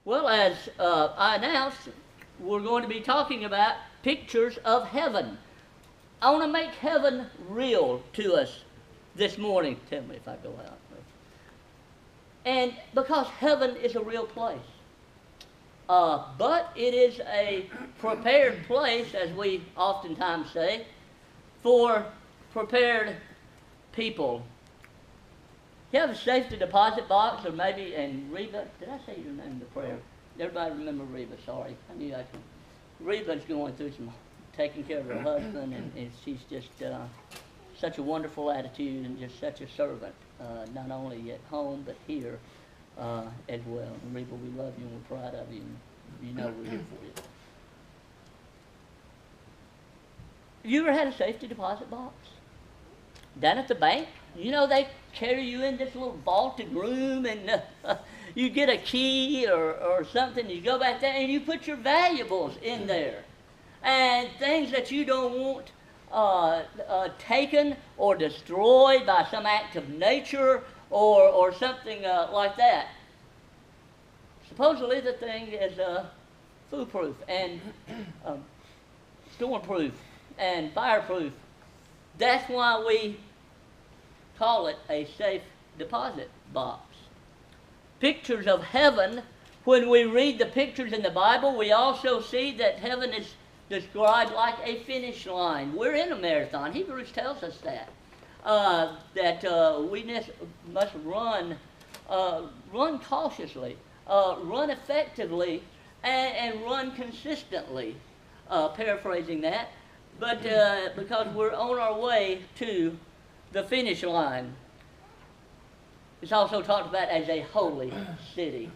Well, as I announced, we're going to be talking about pictures of heaven. I want to make heaven real to us this morning. Tell me if I go out. And because heaven is a real place. But it is a prepared place, as we oftentimes say, for prepared people. You have a safety deposit box, or maybe, and Reba, did I say your name in the prayer? Everybody remember Reba, sorry. I knew I could. Reba's going through some, taking care of her husband, and she's just such a wonderful attitude and just such a servant, not only at home, but here as well. And Reba, we love you and we're proud of you, and you know we're here for you. Have you ever had a safety deposit box? Down at the bank? You know, they carry you in this little vaulted room, and you get a key or something, you go back there and you put your valuables in there. And things that you don't want taken or destroyed by some act of nature or something like that. Supposedly the thing is foolproof and stormproof and fireproof. That's why we call it a safe deposit box. Pictures of heaven, when we read the pictures in the Bible, we also see that heaven is described like a finish line. We're in a marathon. Hebrews tells us that. We must run cautiously, run effectively, and run consistently, paraphrasing that. But because we're on our way to the finish line. It's also talked about as a holy city.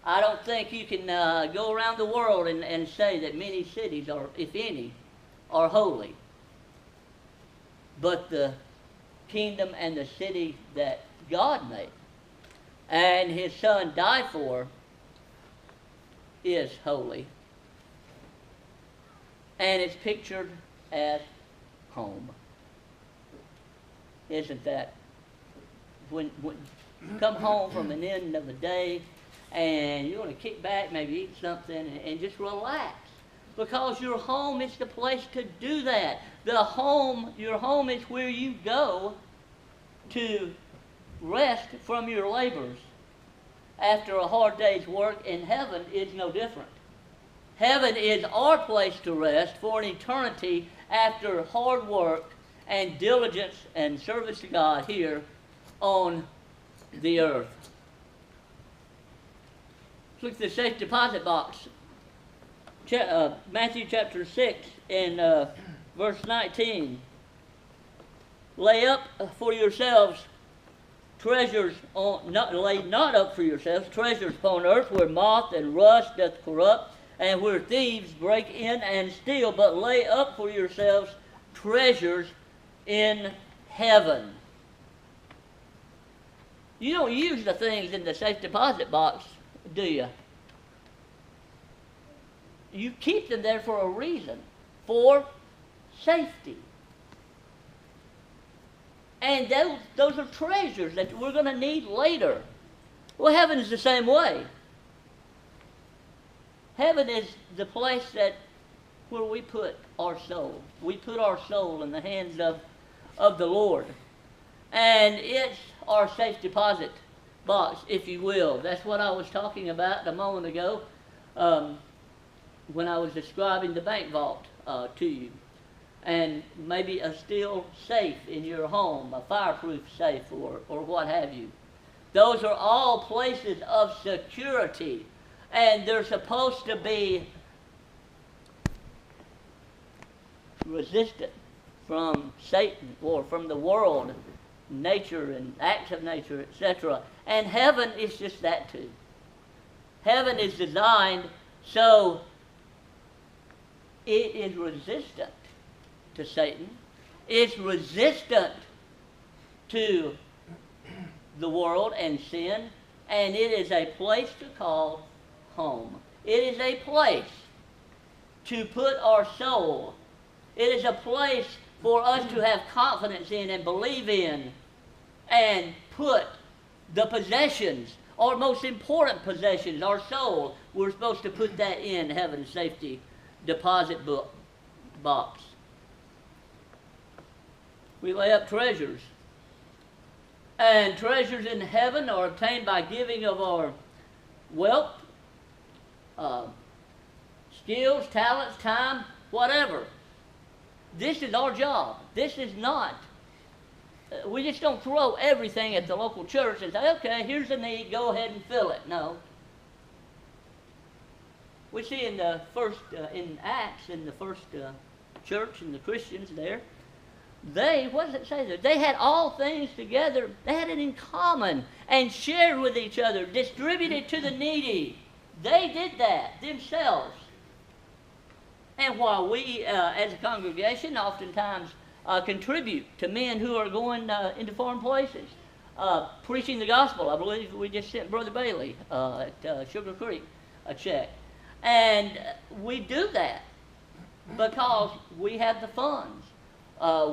I don't think you can go around the world and say that many cities, or if any, are holy. But the kingdom and the city that God made and His Son died for is holy. And it's pictured as home. Isn't that? When you come home from an end of a day and you want to kick back, maybe eat something and just relax. Because your home is the place to do that. Your home is where you go to rest from your labors after a hard day's work, and heaven is no different. Heaven is our place to rest for an eternity after hard work and diligence and service to God here on the earth. Let's look at the safe deposit box. Matthew chapter 6 and verse 19. Lay up for yourselves treasures lay not up for yourselves treasures upon earth, where moth and rust doth corrupt, and where thieves break in and steal, but lay up for yourselves treasures in heaven. You don't use the things in the safe deposit box, do you? You keep them there for a reason, for safety. And those are treasures that we're going to need later. Well, heaven is the same way. Heaven is the place where we put our soul. We put our soul in the hands of the Lord. And it's our safe deposit box, if you will. That's what I was talking about a moment ago when I was describing the bank vault to you. And maybe a steel safe in your home, a fireproof safe or what have you. Those are all places of security. And they're supposed to be resistant from Satan or from the world, nature and acts of nature, etc. And heaven is just that too. Heaven is designed so it is resistant to Satan. It's resistant to the world and sin. And it is a place to call home. It is a place to put our soul. It is a place for us to have confidence in and believe in and put the possessions our most important possessions, our soul, we're supposed to put that in heaven's safety deposit box. We lay up treasures. And treasures in heaven are obtained by giving of our wealth, skills, talents, time, whatever. This is our job. This is not. We just don't throw everything at the local church and say, okay, here's the need, go ahead and fill it. No. We see in the first, in Acts, in the first church and the Christians there, what does it say there? They had all things together. They had it in common and shared with each other, distributed to the needy. They did that themselves. And while we, as a congregation, oftentimes contribute to men who are going into foreign places, preaching the gospel. I believe we just sent Brother Bailey at Sugar Creek a check. And we do that because we have the funds.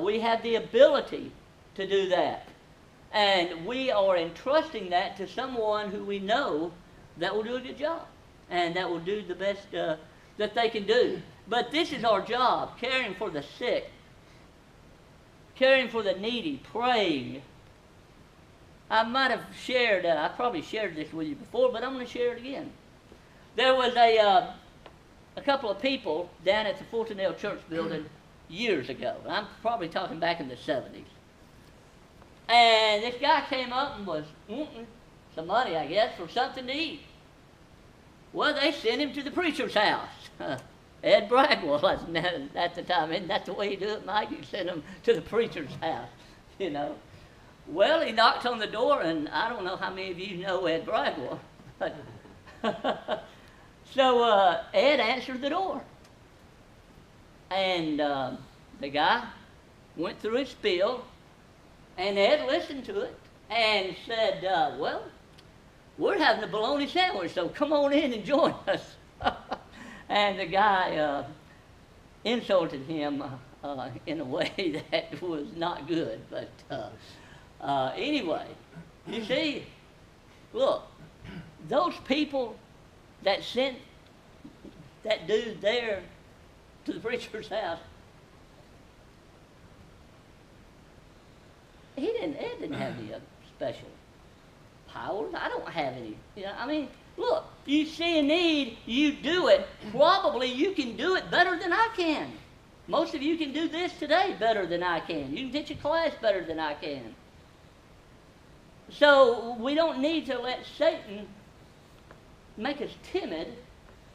We have the ability to do that. And we are entrusting that to someone who we know that will do a good job and that will do the best that they can do. But this is our job, caring for the sick, caring for the needy, praying. I might have shared, I probably shared this with you before, but I'm going to share it again. There was a couple of people down at the Fultonale Church building years ago. I'm probably talking back in the 70s. And this guy came up and was wanting some money, I guess, for something to eat. Well, they sent him to the preacher's house. Ed Bragwell at the time. Isn't that the way you do it, Mike? You send him to the preacher's house, you know. Well, he knocked on the door, and I don't know how many of you know Ed Bragwell. But so Ed answered the door. And the guy went through his spiel, and Ed listened to it and said, well, we're having a bologna sandwich, so come on in and join us. And the guy insulted him in a way that was not good. But anyway, you see, look, those people that sent that dude there to the preacher's house, Ed didn't have any special powers. I don't have any. You know, I mean, look, you see a need, you do it. Probably you can do it better than I can. Most of you can do this today better than I can. You can teach a class better than I can. So we don't need to let Satan make us timid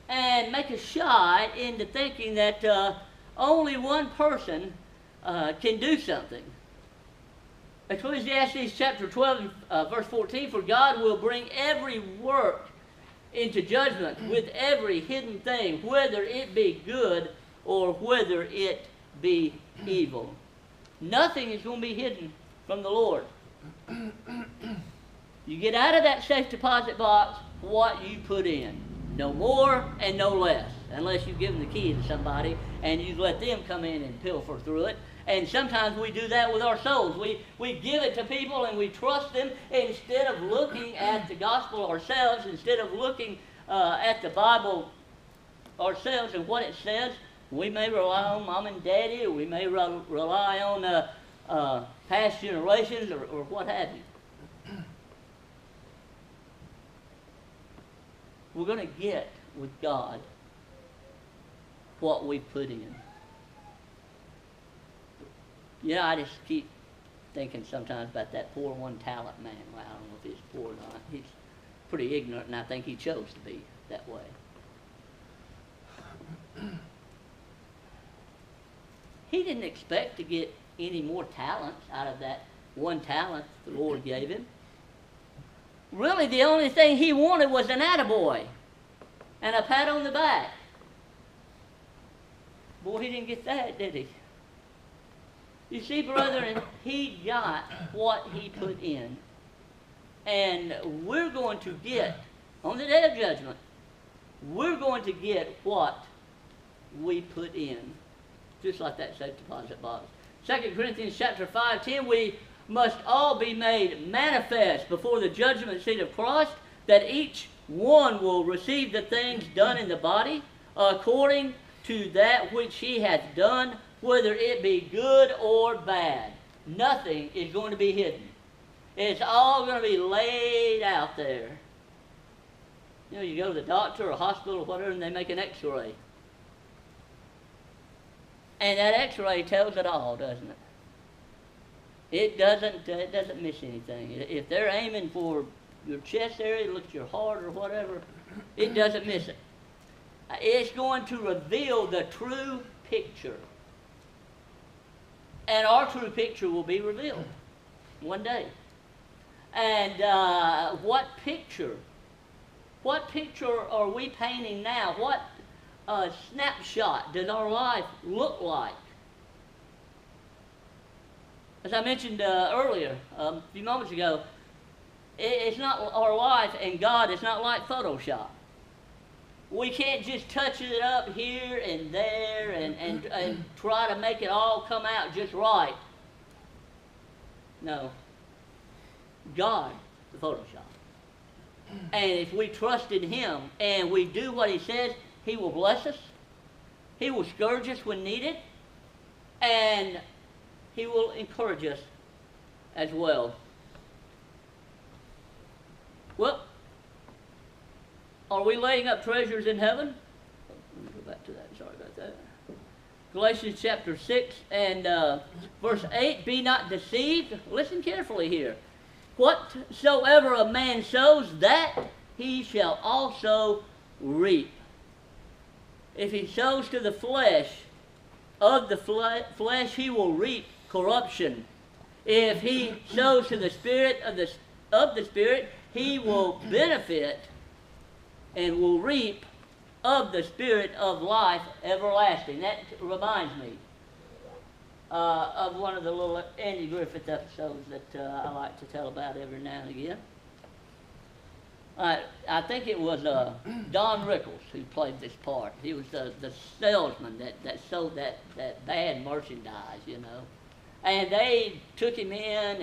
and make us shy into thinking that only one person can do something. Ecclesiastes chapter 12, verse 14, for God will bring every work into judgment with every hidden thing, whether it be good or whether it be evil. Nothing is going to be hidden from the Lord. You get out of that safe deposit box what you put in. No more and no less, unless you give them the key to somebody and you let them come in and pilfer through it. And sometimes we do that with our souls. We give it to people and we trust them instead of looking at the gospel ourselves, instead of looking at the Bible ourselves and what it says. We may rely on mom and daddy, or we may rely on past generations or what have you. We're going to get with God what we put in. You know, I just keep thinking sometimes about that poor one-talent man. Well, I don't know if he's poor or not. He's pretty ignorant, and I think he chose to be that way. He didn't expect to get any more talents out of that one talent the Lord gave him. Really, the only thing he wanted was an attaboy and a pat on the back. Boy, he didn't get that, did he? You see, brethren, he got what he put in. And we're going to get, on the day of judgment, we're going to get what we put in. Just like that safe deposit box. 2 Corinthians chapter 5:10, we must all be made manifest before the judgment seat of Christ, that each one will receive the things done in the body according to that which he hath done, whether it be good or bad. Nothing is going to be hidden. It's all going to be laid out there. You know, you go to the doctor or hospital or whatever, and they make an x-ray. And that x-ray tells it all, doesn't it? It doesn't miss anything. If they're aiming for your chest area, look at your heart or whatever, it doesn't miss it. It's going to reveal the true picture. And our true picture will be revealed one day. And what picture are we painting now? What snapshot does our life look like? As I mentioned earlier, a few moments ago, it's not our life and God, it's not like Photoshop. We can't just touch it up here and there and try to make it all come out just right. No. God, the Photoshop. And if we trust in Him and we do what He says, He will bless us. He will scourge us when needed. And He will encourage us as well. Well, are we laying up treasures in heaven? Let me go back to that. Sorry about that. Galatians chapter 6 and verse 8. Be not deceived. Listen carefully here. Whatsoever a man sows, that he shall also reap. If he sows to the flesh, of the flesh he will reap corruption. If he sows to the Spirit of the Spirit, he will benefit and will reap of the Spirit of life everlasting. That reminds me of one of the little Andy Griffith episodes that I like to tell about every now and again. I think it was Don Rickles who played this part. He was the salesman that sold that bad merchandise, you know. And they took him in,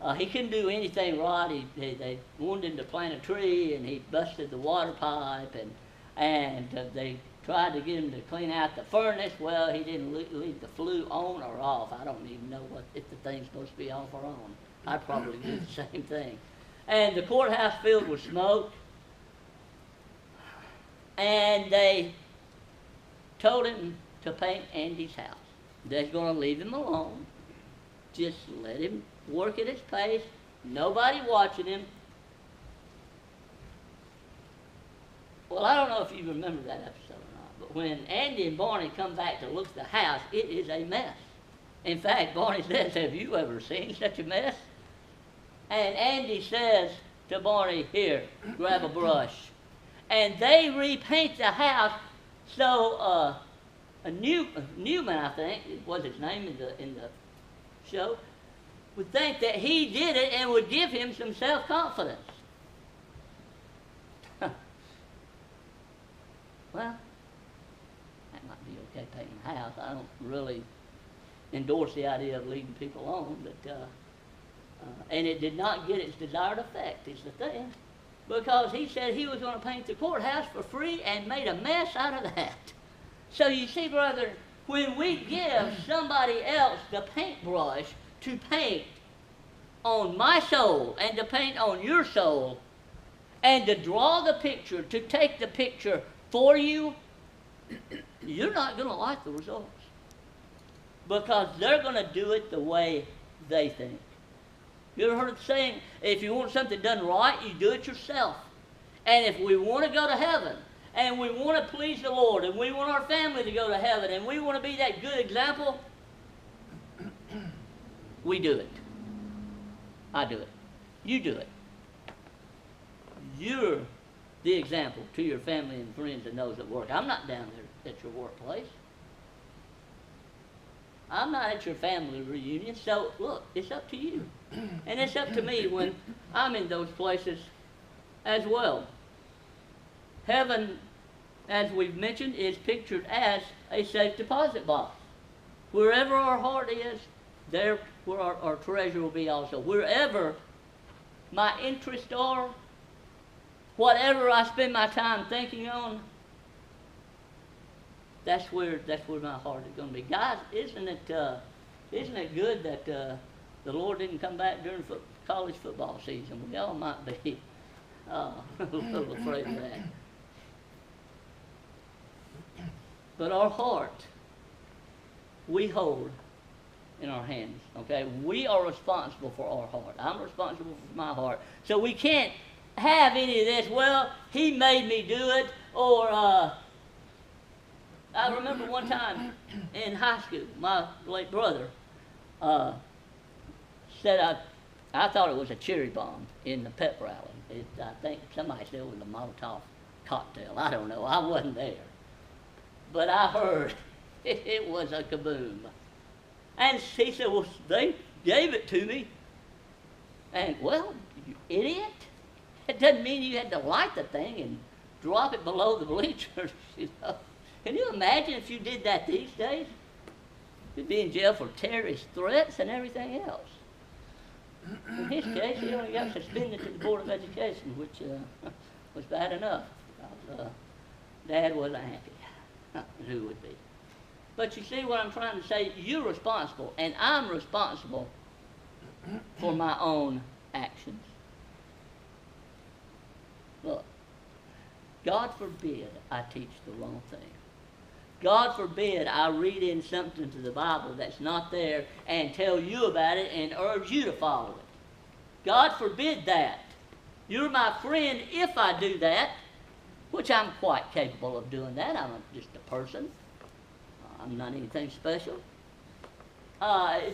and he couldn't do anything right. They wanted him to plant a tree, and he busted the water pipe, and they tried to get him to clean out the furnace. Well, he didn't leave the flue on or off. I don't even know if the thing's supposed to be off or on. I'd probably do the same thing. And the courthouse filled with smoke, and they told him to paint Andy's house. They're going to leave him alone. Just let him work at his pace. Nobody watching him. Well, I don't know if you remember that episode or not, but when Andy and Barney come back to look at the house, it is a mess. In fact, Barney says, have you ever seen such a mess? And Andy says to Barney, here, grab a brush. And they repaint the house so Newman, I think, was his name in the show, would think that he did it and would give him some self-confidence. Well, that might be okay painting a house. I don't really endorse the idea of leading people on, but and it did not get its desired effect, is the thing, because he said he was going to paint the courthouse for free and made a mess out of that. So you see, brother, when we give somebody else the paintbrush to paint on my soul and to paint on your soul and to draw the picture, to take the picture for you, you're not going to like the results, because they're going to do it the way they think. You ever heard the saying, if you want something done right, you do it yourself. And if we want to go to heaven, and we want to please the Lord, and we want our family to go to heaven, and we want to be that good example, we do it. I do it. You do it. You're the example to your family and friends and those at work. I'm not down there at your workplace. I'm not at your family reunion, so look, it's up to you. And it's up to me when I'm in those places as well. Heaven, as we've mentioned, is pictured as a safe deposit box. Wherever our heart is, there where our treasure will be also. Wherever my interests are, whatever I spend my time thinking on, that's where my heart is going to be. Guys, isn't it good that the Lord didn't come back during college football season? We all might be a little afraid of that. But our heart, we hold in our hands, okay? We are responsible for our heart. I'm responsible for my heart. So we can't have any of this, well, he made me do it, or I remember one time in high school, my late brother said I thought it was a cherry bomb in the pep rally. I think somebody said it was a Molotov cocktail. I don't know. I wasn't there. But I heard it was a kaboom. And he said, well, they gave it to me. And, well, you idiot. It doesn't mean you had to light the thing and drop it below the bleachers, you know. Can you imagine if you did that these days? You'd be in jail for terrorist threats and everything else. In his case, he only got suspended to the Board of Education, which was bad enough. Dad wasn't happy. Who would be? But you see what I'm trying to say? You're responsible, and I'm responsible for my own actions. Look, God forbid I teach the wrong thing. God forbid I read in something to the Bible that's not there and tell you about it and urge you to follow it. God forbid that. You're my friend if I do that, which I'm quite capable of doing that. I'm just a person. I'm not anything special.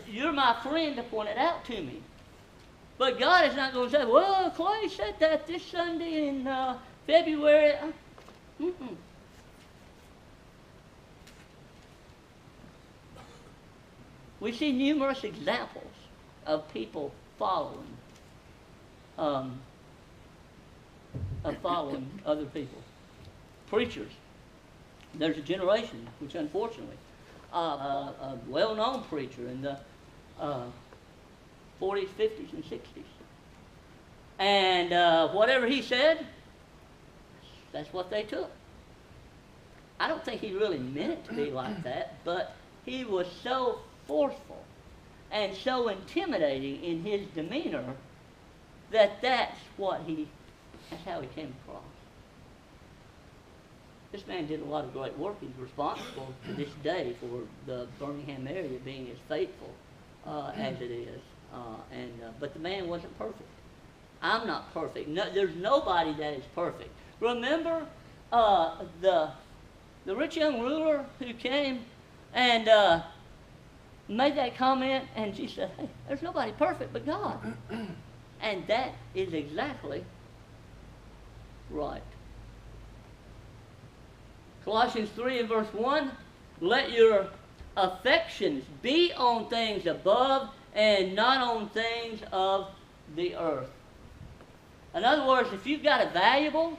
You're my friend to point it out to me. But God is not going to say, well, Clay said that this Sunday in February. Mm-mm. We see numerous examples of people following other people. Preachers. There's a generation which, unfortunately, a well-known preacher in the 40s, 50s, and 60s. And whatever he said, that's what they took. I don't think he really meant it to be like that, but he was so forceful and so intimidating in his demeanor that's how he came across. This man did a lot of great work. He's responsible to this day for the Birmingham area being as faithful as it is. But the man wasn't perfect. I'm not perfect. No, there's nobody that is perfect. Remember the rich young ruler who came and made that comment, and she said, hey, there's nobody perfect but God. And that is exactly right. Colossians 3 and verse 1, let your affections be on things above and not on things of the earth. In other words, if you've got a valuable,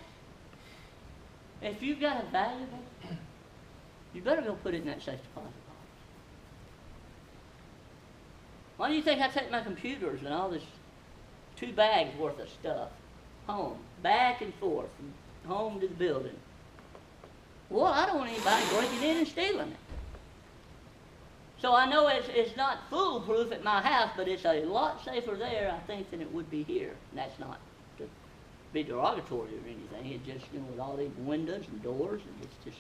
you better go put it in that safe deposit box. Why do you think I take my computers and all this 2 bags worth of stuff home, back and forth, from home to the building? Well, I don't want anybody breaking in and stealing it. So I know it's not foolproof at my house, but it's a lot safer there, I think, than it would be here. And that's not to be derogatory or anything. It's just, with all these windows and doors, and it's just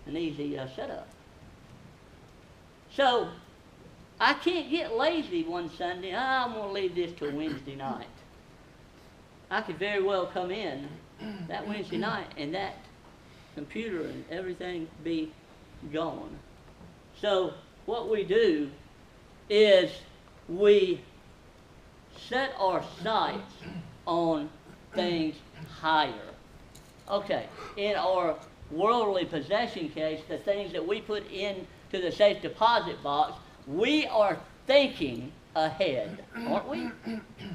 an easy setup. So I can't get lazy one Sunday. I'm going to leave this till Wednesday night. I could very well come in that Wednesday night and that computer and everything be gone. So what we do is we set our sights on things higher. Okay, in our worldly possession case, the things that we put into the safe deposit box, we are thinking ahead, aren't we?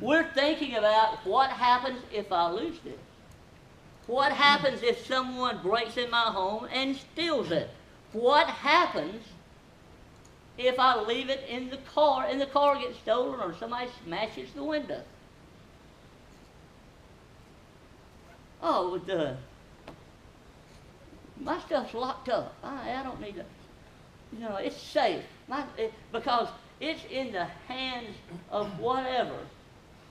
We're thinking about what happens if I lose this. What happens if someone breaks in my home and steals it? What happens if I leave it in the car and the car gets stolen or somebody smashes the window? oh, my stuff's locked up. I don't need to, it's safe. Because it's in the hands of whatever.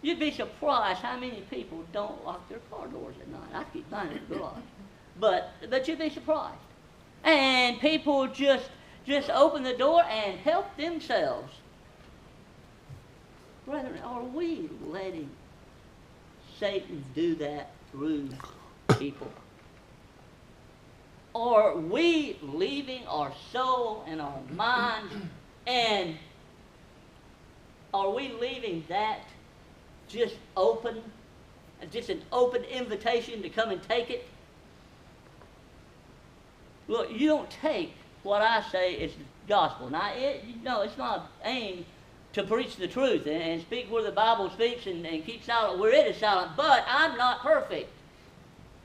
You'd be surprised how many people don't lock their car doors at night. I keep mine in the garage. But you'd be surprised. And people just open the door and help themselves. Brethren, are we letting Satan do that through people? Are we leaving our soul and our mind, and are we leaving that just open, just an open invitation to come and take it? Look, you don't take what I say is gospel. Now, it's not aimed to preach the truth and speak where the Bible speaks and keep silent where it is silent, but I'm not perfect.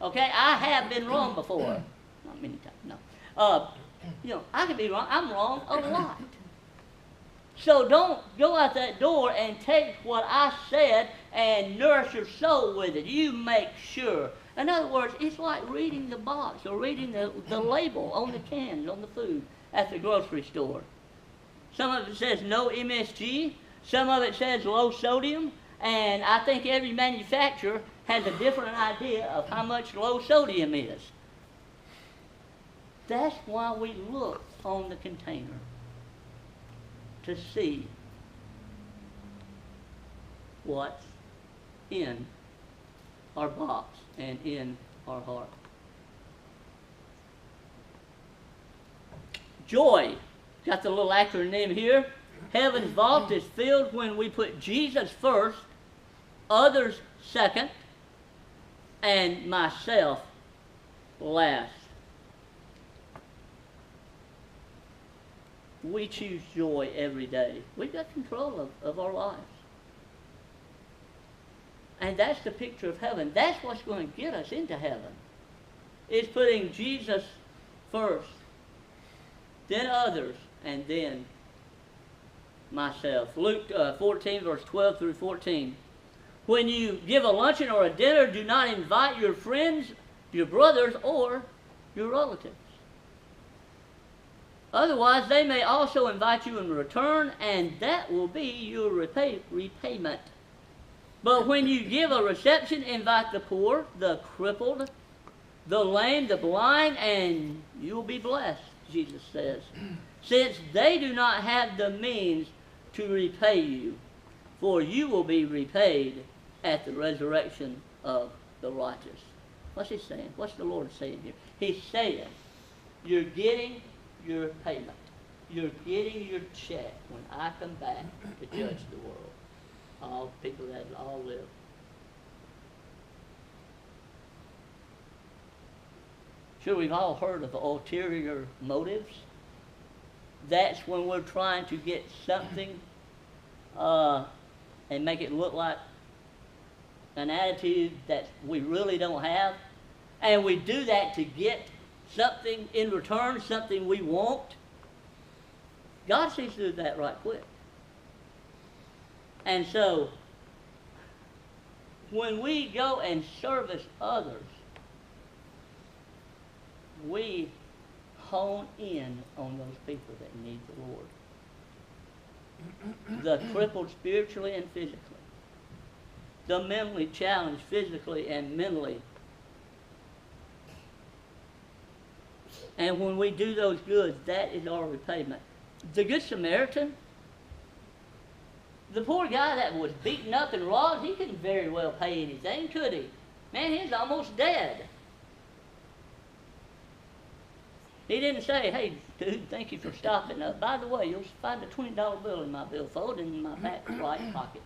Okay? I have been wrong before. Not many times, no. I can be wrong. I'm wrong a lot. So don't go out that door and take what I said and nourish your soul with it. You make sure. In other words, it's like reading the box or reading the label on the cans, on the food at the grocery store. Some of it says no MSG. Some of it says low sodium. And I think every manufacturer has a different idea of how much low sodium is. That's why we look on the container, to see what's in our box and in our heart. Joy, got the little acronym here. Heaven's vault is filled when we put Jesus first, others second, and myself last. We choose joy every day. We've got control of our lives. And that's the picture of heaven. That's what's going to get us into heaven. It's putting Jesus first, then others, and then myself. Luke 14, verse 12 through 14. When you give a luncheon or a dinner, do not invite your friends, your brothers, or your relatives. Otherwise, they may also invite you in return, and that will be your repayment. But when you give a reception, invite the poor, the crippled, the lame, the blind, and you will be blessed, Jesus says, since they do not have the means to repay you, for you will be repaid at the resurrection of the righteous. What's he saying? What's the Lord saying here? He's saying, you're getting your payment. You're getting your check when I come back to judge the world. All people that all live. Sure, we've all heard of ulterior motives. That's when we're trying to get something and make it look like an attitude that we really don't have. And we do that to get something in return, something we want. God sees to do that right quick. And so, when we go and service others, we hone in on those people that need the Lord. The crippled spiritually and physically. The mentally challenged physically and mentally. And when we do those goods, that is our repayment. The Good Samaritan, the poor guy that was beaten up and robbed, he couldn't very well pay anything, could he? Man, he's almost dead. He didn't say, hey, dude, thank you for stopping. By the way, you'll find a $20 bill in my billfold in my back right pocket.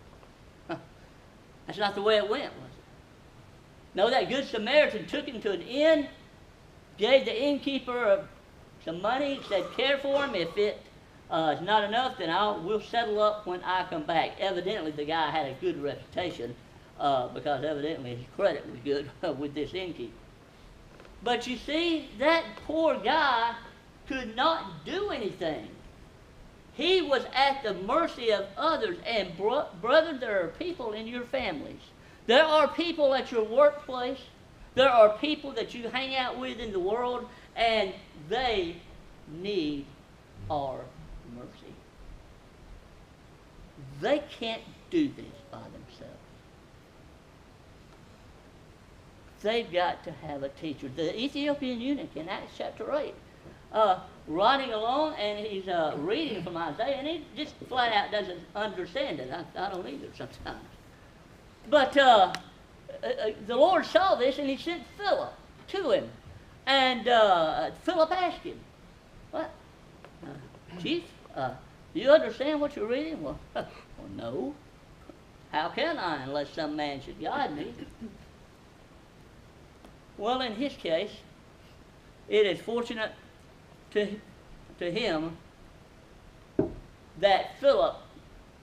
That's not the way it went, was it? No, that Good Samaritan took him to an inn, gave the innkeeper some money, said, care for him. If it is not enough, then we'll settle up when I come back. Evidently, the guy had a good reputation because evidently his credit was good with this innkeeper. But you see, that poor guy could not do anything. He was at the mercy of others. And brother, there are people in your families. There are people at your workplace. There are people that you hang out with in the world, and they need our mercy. They can't do this by themselves. They've got to have a teacher. The Ethiopian eunuch in Acts chapter 8, riding along, and he's reading from Isaiah, and he just flat out doesn't understand it. I don't either sometimes. But the Lord saw this, and he sent Philip to him. And Philip asked him, "What? Chief, do you understand what you're reading?" Well, no. How can I unless some man should guide me? Well, in his case, it is fortunate to him that Philip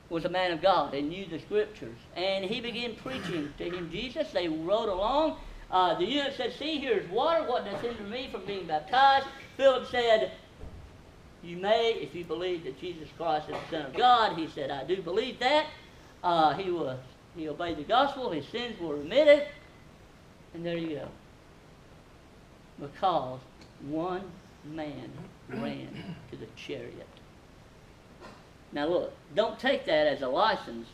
was a man of God and knew the Scriptures. And he began preaching to him Jesus. They rode along. The eunuch said, "See, here's water. What doth hinder me from being baptized?" Philip said, "You may, if you believe that Jesus Christ is the Son of God." He said, "I do believe that." He obeyed the gospel. His sins were remitted. And there you go. Because one man ran to the chariot. Now look, don't take that as a license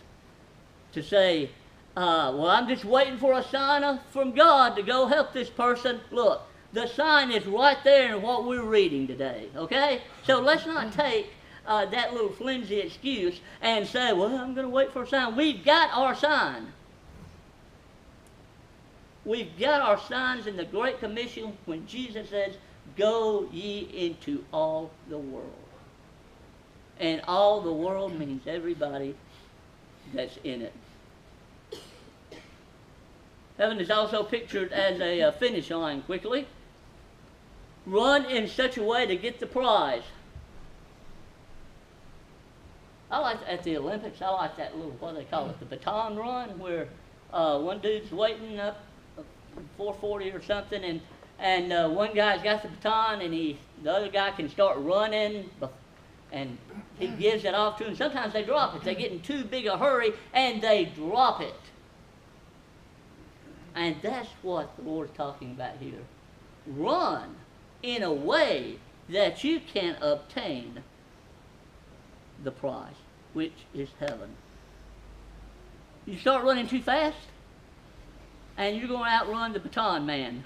to say, well, I'm just waiting for a sign from God to go help this person. Look, the sign is right there in what we're reading today, okay? So let's not take that little flimsy excuse and say, well, I'm going to wait for a sign. We've got our sign. We've got our signs in the Great Commission when Jesus says, "Go ye into all the world." And all the world means everybody that's in it. Heaven is also pictured as a finish line quickly. Run in such a way to get the prize. I like at the Olympics, I like that little, what do they call it, the baton run, where one dude's waiting up 440 or something, and one guy's got the baton, and the other guy can start running, and he gives it off to him. Sometimes they drop it. They get in too big a hurry, and they drop it. And that's what the Lord's talking about here. Run in a way that you can obtain the prize, which is heaven. You start running too fast, and you're going to outrun the baton man.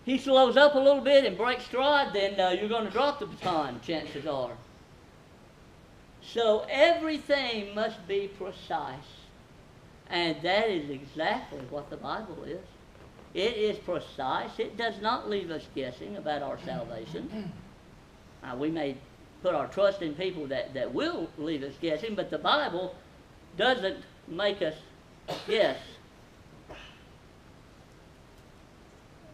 He slows up a little bit and breaks stride, then you're going to drop the baton, chances are. So everything must be precise. And that is exactly what the Bible is. It is precise. It does not leave us guessing about our salvation. We may put our trust in people that will leave us guessing, but the Bible doesn't make us guess.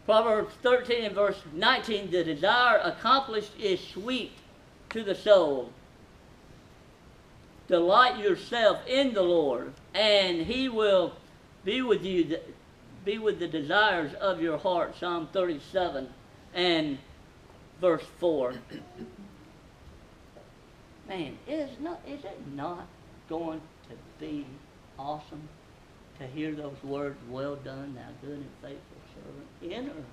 Proverbs 13 and verse 19, the desire accomplished is sweet to the soul. Delight yourself in the Lord, and He will be with you, be with the desires of your heart. Psalm 37 and verse 4. Man, is it not going to be awesome to hear those words, "Well done, thou good and faithful servant"? Enter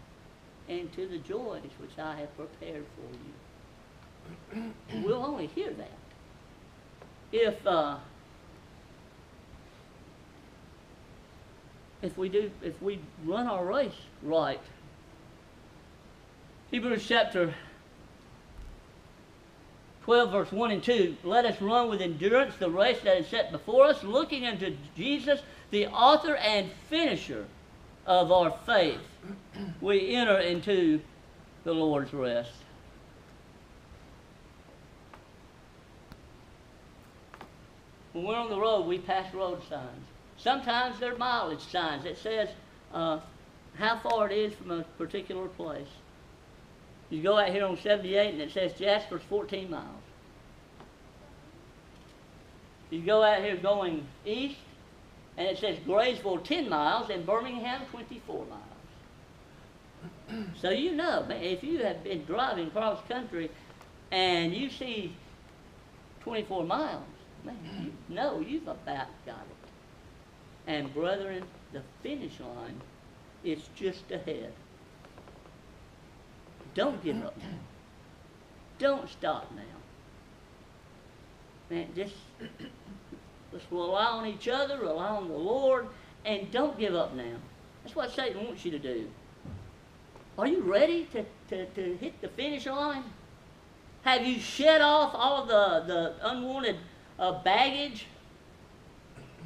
into the joys which I have prepared for you. We'll only hear that if we run our race right. Hebrews chapter 12, verse 1 and 2, let us run with endurance the race that is set before us, looking unto Jesus, the author and finisher of our faith. We enter into the Lord's rest. When we're on the road, we pass road signs. Sometimes they're mileage signs that says how far it is from a particular place. You go out here on 78 and it says Jasper's 14 miles. You go out here going east and it says Graysville 10 miles and Birmingham 24 miles. So you know, man, if you have been driving cross country and you see 24 miles, man, you know you've about got it. And brethren, the finish line is just ahead. Don't give up now. Don't stop now. Man, just let's rely on each other, rely on the Lord, and don't give up now. That's what Satan wants you to do. Are you ready to hit the finish line? Have you shed off all the unwanted baggage?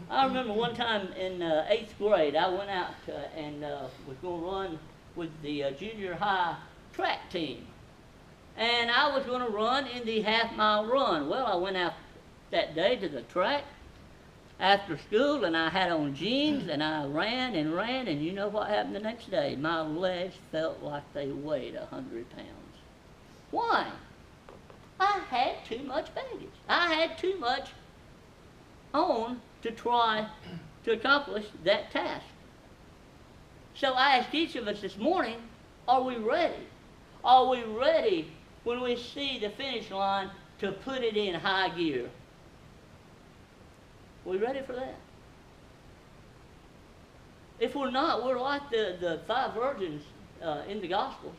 I remember one time in 8th grade, I went out and was going to run with the junior high track team. And I was going to run in the half-mile run. Well, I went out that day to the track after school, and I had on jeans, and I ran, and you know what happened the next day? My legs felt like they weighed 100 pounds. Why? I had too much baggage. I had too much on to try to accomplish that task. So I ask each of us this morning, are we ready? Are we ready when we see the finish line to put it in high gear? Are we ready for that? If we're not, we're like the 5 virgins in the Gospels.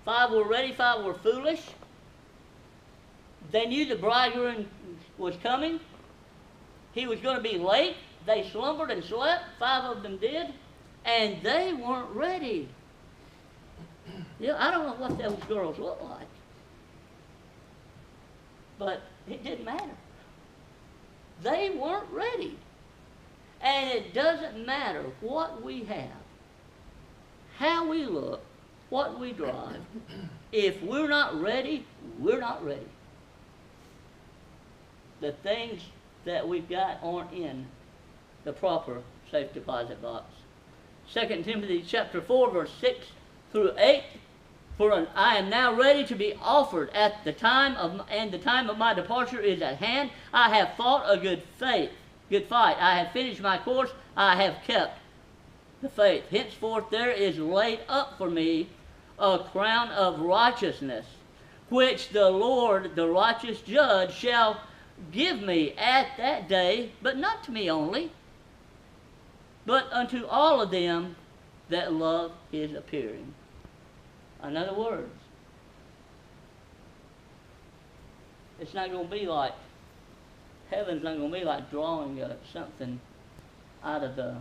5 were ready, 5 were foolish. They knew the bridegroom was coming. He was going to be late. They slumbered and slept. 5 of them did. And they weren't ready. I don't know what those girls look like. But it didn't matter. They weren't ready. And it doesn't matter what we have, how we look, what we drive. If we're not ready, we're not ready. The things that we've got aren't in the proper safe deposit box. 2 Timothy chapter 4, verse 6 through 8. For I am now ready to be offered at the time and the time of my departure is at hand. I have fought a good fight. I have finished my course. I have kept the faith. Henceforth there is laid up for me a crown of righteousness, which the Lord, the righteous judge, shall give me at that day, but not to me only, but unto all of them that love his appearing. In other words, it's not going to be like, heaven's not going to be like drawing something out of the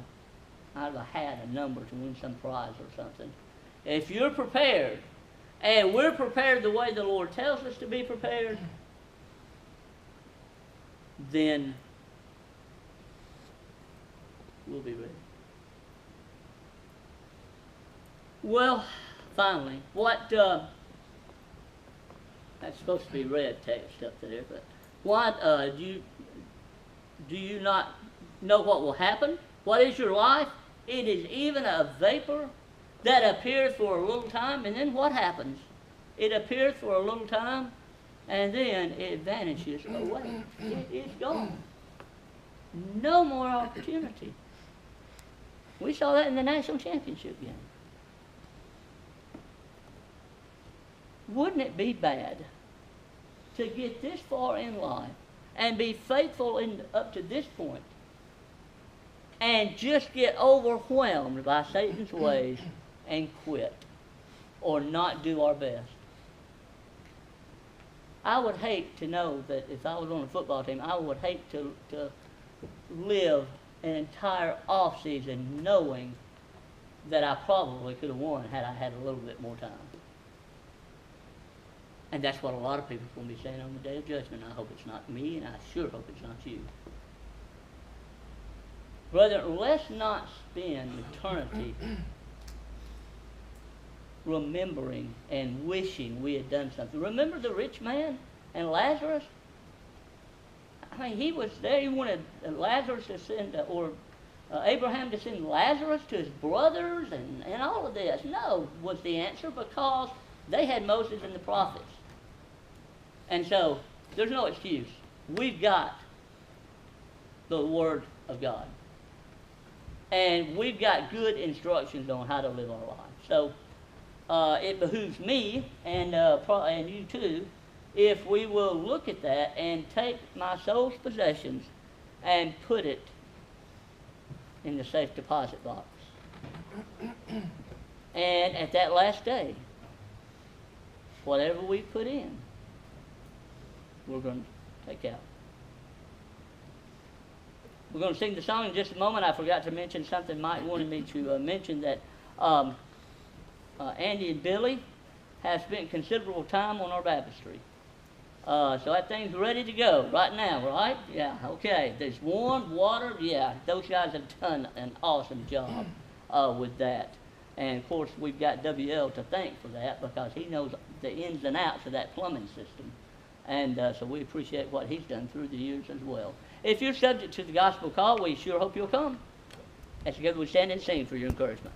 hat, a number to win some prize or something. If you're prepared, and we're prepared the way the Lord tells us to be prepared, then we'll be ready. Well, finally, what, that's supposed to be red text up there, but what, do you not know what will happen? What is your life? It is even a vapor that appears for a little time, and then what happens? It appears for a little time, and then it vanishes away. It is gone. No more opportunity. We saw that in the national championship game. Wouldn't it be bad to get this far in life and be faithful up to this point and just get overwhelmed by Satan's ways and quit or not do our best? I would hate to know that if I was on a football team, I would hate to live an entire off season knowing that I probably could have won had I had a little bit more time. And that's what a lot of people are going to be saying on the Day of Judgment. I hope it's not me, and I sure hope it's not you. Brother, let's not spend eternity remembering and wishing we had done something. Remember the rich man and Lazarus? I mean, he was there. He wanted Lazarus to send, Abraham to send Lazarus to his brothers and all of this. No, was the answer, because they had Moses and the prophets. And so, there's no excuse. We've got the Word of God. And we've got good instructions on how to live our lives. So, it behooves me, and you too, if we will look at that and take my soul's possessions and put it in the safe deposit box. And at that last day, whatever we put in, we're going to take out. We're going to sing the song in just a moment. I forgot to mention something Mike wanted me to mention, that Andy and Billy have spent considerable time on our baptistry. So that thing's ready to go right now, right? Yeah, okay. There's warm water. Yeah, those guys have done an awesome job with that. And, of course, we've got WL to thank for that, because he knows the ins and outs of that plumbing system. And so we appreciate what he's done through the years as well. If you're subject to the gospel call, we sure hope you'll come. As together we stand and sing for your encouragement.